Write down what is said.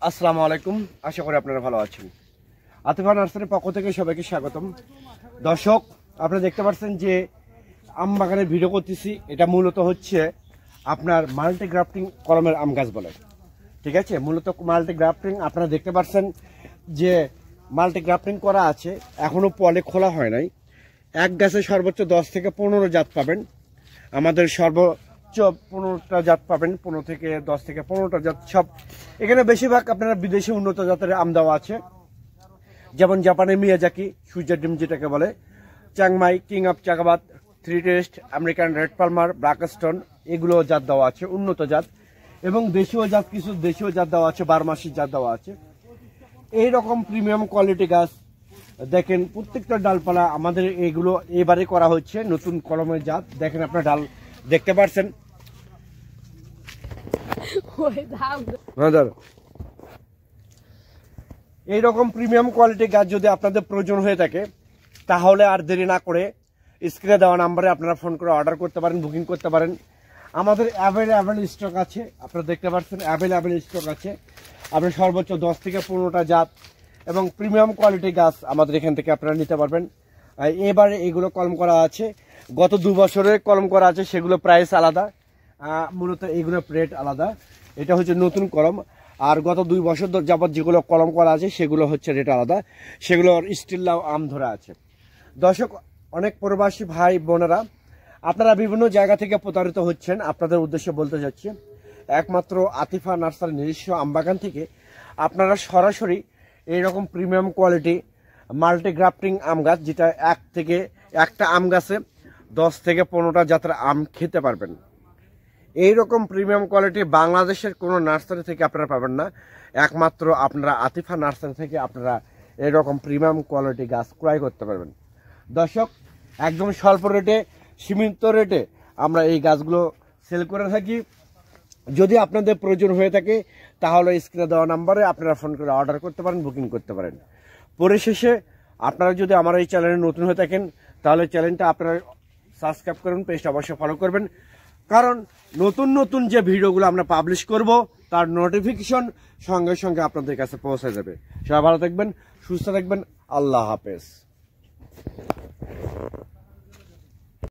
আসসালামু আলাইকুম, আশা করি আপনারা ভালো আছেন। আতিফা নার্সারির পক্ষ থেকে সবাইকে স্বাগতম। দর্শক, আপনারা দেখতে পাচ্ছেন যে আম বাগানের ভিডিও করতেছি। এটা মূলত হচ্ছে আপনার মাল্টি গ্রাফটিং কলমের আম গাছ বলে, ঠিক আছে। মূলত মাল্টি গ্রাফটিং আপনারা দেখতে পাচ্ছেন যে মাল্টি গ্রাফটিং করা আছে, এখনও পলে খোলা হয় নাই। এক গাছে সর্বোচ্চ 10 থেকে 15 জাত পাবেন। আমাদের সর্বোচ্চ 15টা জাত পাবেন, 15 থেকে 10 থেকে 15টা জাত। সব এখানে বেশিরভাগ আপনারা বিদেশি উন্নত জাতের আম দেওয়া আছে, যেমন জাপানের মিয়াজাকি, সূর্যের ডিম যেটাকে বলে, চাংমাই, কিং অফ চাকাবাদ, three test, American red Palmer, Blackstone, এগুলো জাত দেওয়া আছে, উন্নত জাত। এবং দেশীয় জাত, কিছু দেশীয় জাত দেওয়া আছে, 12 মাসি জাত দেওয়া আছে। এইরকম প্রিমিয়াম কোয়ালিটি গাছ দেখেন, প্রত্যেকটা ডালপালা আমাদের এগুলো এবারে করা হচ্ছে নতুন কলমের জাত। দেখেন আপনার ডাল দেখতে পাচ্ছেন, এইরকম প্রিমিয়াম কোয়ালিটি গাছ যদি আপনাদের প্রয়োজন হয়ে থাকে, তাহলে আর দেরি না করে স্ক্রিনে দেওয়া নাম্বারে আপনারা ফোন করে অর্ডার করতে পারেন, বুকিং করতে পারেন। আমাদের অ্যাভেলেবেল স্টক আছে, আপনারা দেখতে পাচ্ছেন অ্যাভেলেবেল স্টক আছে। আপনি সর্বোচ্চ 10 থেকে 15টা জাত এবং প্রিমিয়াম কোয়ালিটি গাছ আমাদের এখান থেকে আপনারা নিতে পারবেন। এবারে এগুলো কলম করা আছে, গত 2 বছরের কলম করা আছে, সেগুলো প্রাইস আলাদা, মূলত এগুলো রেট আলাদা। এটা হচ্ছে নতুন কলম। আর গত 2 বছর যাবত যেগুলো কলম করা আছে সেগুলো হচ্ছে রেট আলাদা, সেগুলোর স্টিল আম ধরা আছে। দর্শক, অনেক প্রবাসী ভাই বোনেরা আপনারা বিভিন্ন জায়গা থেকে প্রতারিত হচ্ছেন, আপনাদের উদ্দেশ্যে বলতে চাচ্ছি, একমাত্র আতিফা নার্সারির নিজস্ব আমবাগান থেকে আপনারা সরাসরি এইরকম প্রিমিয়াম কোয়ালিটি মাল্টি গ্রাফটিং আম গাছ, যেটা একটা আম গাছে 10 থেকে 15টা জাতের আম খেতে পারবেন। এইরকম প্রিমিয়াম কোয়ালিটি বাংলাদেশের কোনো নার্সারি থেকে আপনারা পাবেন না, একমাত্র আপনারা আতিফা নার্সারি থেকে আপনারা এরকম প্রিমিয়াম কোয়ালিটি গাছ ক্রয় করতে পারবেন। দর্শক, একদম স্বল্প রেটে, সীমিত রেটে আমরা এই গাছগুলো সেল করে থাকি। যদি আপনাদের প্রয়োজন হয়ে থাকে তাহলে স্ক্রিনে দেওয়া নাম্বারে আপনারা ফোন করে অর্ডার করতে পারেন, বুকিং করতে পারেন। পরিশেষে আপনারা যদি আমার এই চ্যানেলে নতুন হয়ে থাকেন তাহলে চ্যানেলটা আপনারা সাবস্ক্রাইব করুন, পেজটা অবশ্যই ফলো করবেন, কারণ নতুন নতুন যে ভিডিওগুলো আমরা পাবলিশ করব তার নোটিফিকেশন সঙ্গে সঙ্গে আপনাদের কাছে পৌঁছে যাবে। সবাই ভালো থাকবেন, সুস্থ থাকবেন, আল্লাহ হাফেজ।